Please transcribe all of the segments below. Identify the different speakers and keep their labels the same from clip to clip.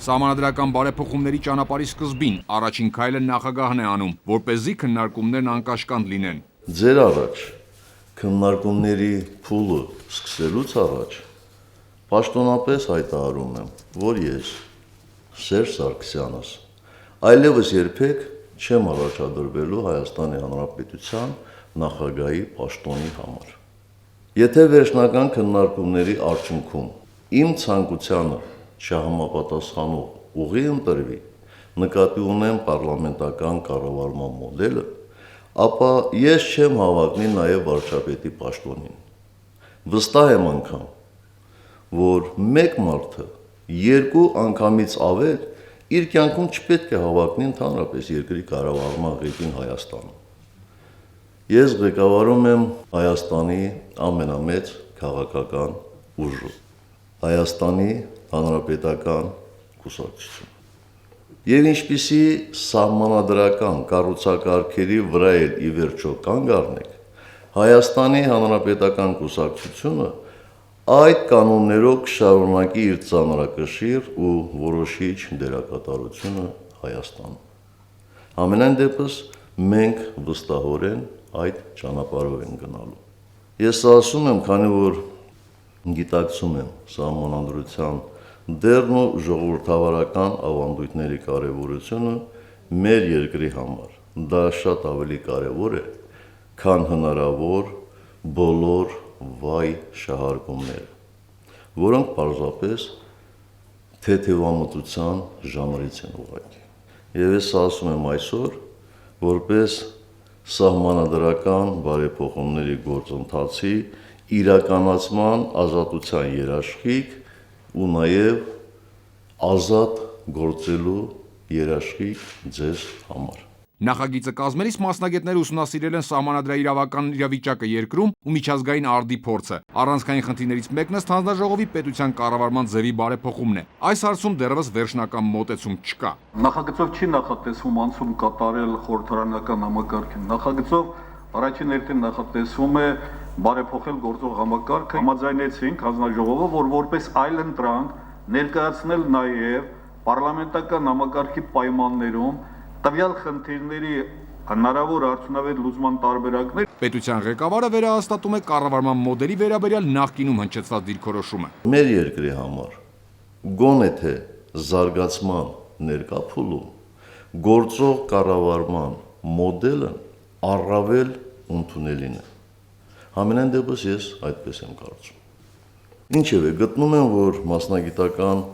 Speaker 1: Սահմանադրական բարեփոխումների ճանապարհի սկզբին առաջին քայլը նախագահն է անում, որպեսզի քննարկումներն անկաշկանդ լինեն։
Speaker 2: Ձեր առաջ քննարկումների փուլը սկսելուց առաջ պաշտոնապես հայտարարում եմ, որ ես Սերժ Սարգսյանս այլևս երբեք չեմ առաջադրվելու Հայաստանի Հանրապետության նախագահի պաշտոնի համար։ Եթե վերջնական քննարկումների արդյունքում իմ ցանկությանը չհամապատասխանող ուղի ընտրվի, նկատի ունեմ պարլամենտական կառավարման մոդելը, ապա ես չեմ հավակնի նաև վարչապետի պաշտոնին։ Վստահ եմ անգամ, որ մեկ մարդը երկու անգամից ավել իր կյանքում չպետք է հավակնի ընդհանրապես երկրի կառավարման ղեկին Հայաստանում։ Ես ղեկավարում եմ Հայաստանի ամենամեծ քաղաքական ուժը, Հայաստանի Հանրապետական կուսակցությունը։ Եվ ինչպիսի սահմանադրական կառուցակարգերի վրա էլ ի վերջո կանգ առնեք, Հայաստանի Հանրապետական կուսակցությունը այդ կանոններով կշարունակի իր ծանրակշիռ ու որոշիչ դերակատարությունը Հայաստանում։ Ամենայն դեպս մենք վստահորեն այդ ճանապարհով ենք գնալու։ Ես ասում եմ, քանի որ գիտակցում եմ սահմանադրության դերն ու ժողովրդավարական ավանդույթների կարևորությունը մեր երկրի համար։ Դա շատ ավելի կարևոր է, քան հնարավոր բոլոր վայ շահարկումները, որոնք պարզապես թեթևամտության ժանրից են ուղղակի։ Եվ ես ասում եմ այսօր, որպես սահմանադրական բարեփոխումների գործընթացի իրականացման ազատության երաշխիք ու նաև ազատ գործելու երաշխիք ձեզ համար։
Speaker 1: Նախագիծը կազմելիս մասնագետները ուսումնասիրել են սահմանադրաիրավական իրավիճակը երկրում ու միջազգային արդի փորձը։ Առանցքային խնդիրներից մեկն ըստ հանձնաժողովի պետության կառավարման ձևի բարեփոխումն է։ Այս հարցում դեռևս վերջնական մոտեցում չկա։
Speaker 3: Նախագծով չի նախատեսվում անցում կատարել խորհրդարանական համակարգին։ Նախագծով առաջին հերթին նախատեսվում է բարեփոխել գործող համակարգը։ Համաձայնեցինք հանձնաժողովը, որ որպես այլընտրանք ներկայացնել նաև պարլամենտական համակարգի պայմաններում տվյալ խնդիրների հնարավոր արդյունավետ լուծման տարբերակներ։
Speaker 1: Պետության ղեկավարը վերահաստատում է կառավարման մոդելի վերաբերյալ նախկինում հնչեցված դիրքորոշումը։
Speaker 2: Մեր երկրի համար գոնե թե զարգացման ներկա փուլում գործող կառավարման մոդելը առավել ընդունելին է։ Ամենայն դեպս ես այդպես եմ կարծում։ Ինչևէ, գտնում եմ, որ մասնագիտական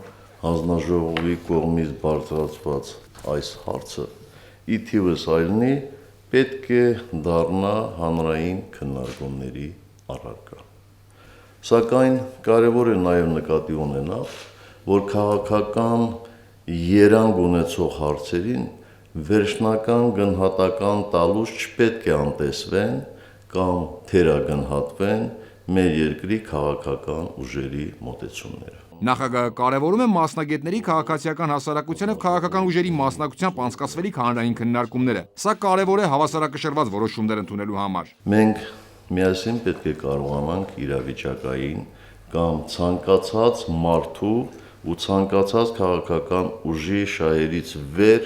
Speaker 2: հանձնաժողովի կողմից բարձրացված այս հարցը ի թիվս այլնի պետք է դառնա հանրային քննարկումների առարկա։ Սակայն կարևոր է նաև նկատի ունենալ, որ քաղաքական երանգ ունեցող հարցերին վերջնական գնահատական տալուց չպետք է անտեսվեն կամ թերագնահատվեն մեր երկրի քաղաքական ուժերի մոտեցումները։
Speaker 1: Նախագահը կարևորում է մասնագետների, քաղաքացիական հասարակության և քաղաքական ուժերի մասնակցությամբ անցկացվելիք հանրային քննարկումները։ Սա կարևոր է հավասարակշռված որոշումներ ընդունելու համար։
Speaker 2: Մենք միասին պետք է կարողանանք իրավիճակային կամ ցանկացած մարդու ու ցանկացած քաղաքական ուժի շահերից վեր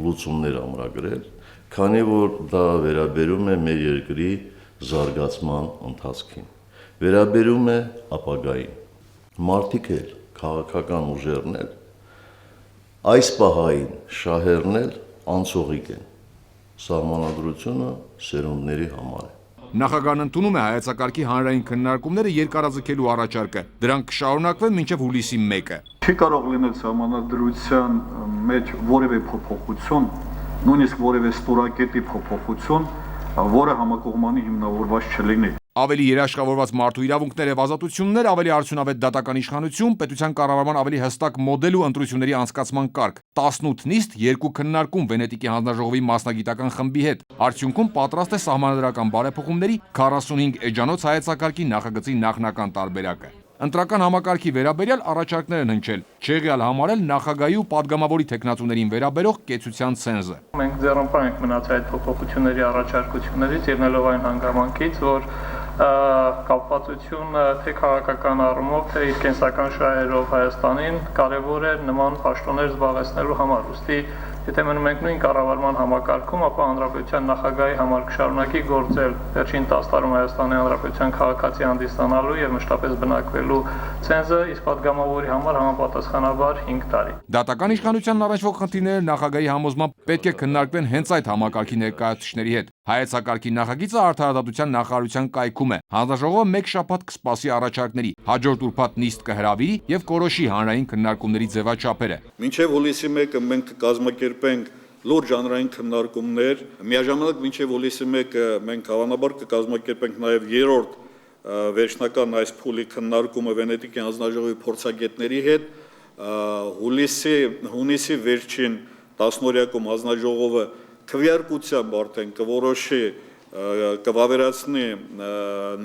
Speaker 2: լուծումներ ամրագրել, քանի որ դա վերաբերում է մեր երկրի զարգացման ընթացքին, վերաբերում է ապագային։ Մարդիկ էլ, քաղաքական ուժերն էլ, այս պահային շահերն էլ անցողիկ են, սահմանադրությունը սերունդների համար է։
Speaker 1: Նախագահն ընդունում է հայեցակարգի հանրային քննարկումները երկարաձգելու առաջարկը։ Դրանք կշարունակվեն մինչև հուլիսի 1-ը։
Speaker 3: Չի կարող լինել սահմանադրության մեջ որևէ փոփոխություն, նույնիսկ որևէ ստորակետի փոփոխություն, որը համակողմանի հիմնավորված չլինի։
Speaker 1: Ավելի երաշխավորված մարդու իրավունքներ և ազատություններ, ավելի արդյունավետ դատական իշխանություն, պետության կառավարման ավելի հստակ մոդել ու ընտրությունների անցկացման կարգ, 18 նիստ, 2 քննարկում Վենետիկի հանձնաժողովի մասնագիտական խմբի հետ։ Արդյունքում պատրաստ է սահմանադրական բարեփոխումների 45 էջանոց հայեցակարգի նախագծի նախնական տարբերակը։ Ընտրական համակարգի վերաբերյալ առաջարկներ են հնչել, չեղյալ համարել նախագահի ու պատգամավորի թեկնածուներին վերաբերող կեցության ցենզը։
Speaker 4: Մենք ձեռնպահ ենք մնացել այդ փոփոխությունների առաջարկություններից, ելնելով այն հանգամանքից, որ կապվածություն թե քաղաքական առումով, թե իր կենսական շահերով Հայաստանին կարևոր է նման պաշտոններ զբաղեցնելու համար։ Ուստի եթե մնում ենք նույն կառավարման համակարգում, ապա Հանրապետության նախագահի համար կշարունակի գործել վերջին 10 տարում Հայաստանի Հանրապետության քաղաքացի հանդիսանալու եւ մշտապես բնակվելու ցենզը, իսկ падգամավորի համար համապատասխանաբար 5 տարի։
Speaker 1: Դատական իշխանությանն առնչվող խնդիրները նախագահի համոզմամբ պետք է քննարկվեն հենց այդ համակարգի ներկայացուցիչների հետ։ Հայեցակարգի նախագիծը Արդարադատության նախարարության կայքում է։ Հանձնաժողովը մեկ շաբաթ կսպասի առաջարկների, հաջորդ ուրբաթ նիստ կհրավիրի եւ կորոշի հանրային քննարկումների ձևաչափերը։
Speaker 3: Մինչև հուլիսի 1-ը մենք կկազմակերպենք լուրջ հանրային քննարկումներ, միաժամանակ մինչև հուլիսի 1-ը մենք հավանաբար կկազմակերպենք նաև երրորդ վերջնական այս փուլի քննարկումը Վենետիկի հանձնաժողովի փորձագետների հետ, հունիսի վերջին 10-օրյակում հանձնաժողովը քվեարկությամբ արդեն կորոշի կվավերացնի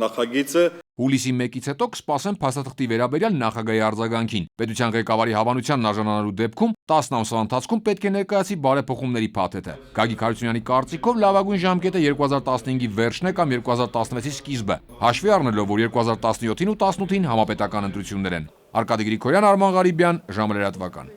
Speaker 3: նախագիծը։
Speaker 1: Հուլիսի 1-ից հետո կսպասեն փաստաթղթի վերաբերյալ նախագահի արձագանքին։ Պետության ղեկավարի հավանությանն արժանանալու դեպքում 10 ամսվա ընթացքում պետք է ներկայացի բարեփոխումների փաթեթը։ Գագիկ Հարությունյանի կարծիքով լավագույն ժամկետը 2015-ի վերջն է կամ 2016-ի սկիզբը, հաշվի առնելով, որ 2017-ին ու 2018-ին համապետական ընտրություններ են։ Արկադի Գրիգորյան, Արման Ղարիբյան, ժամը լրատվական։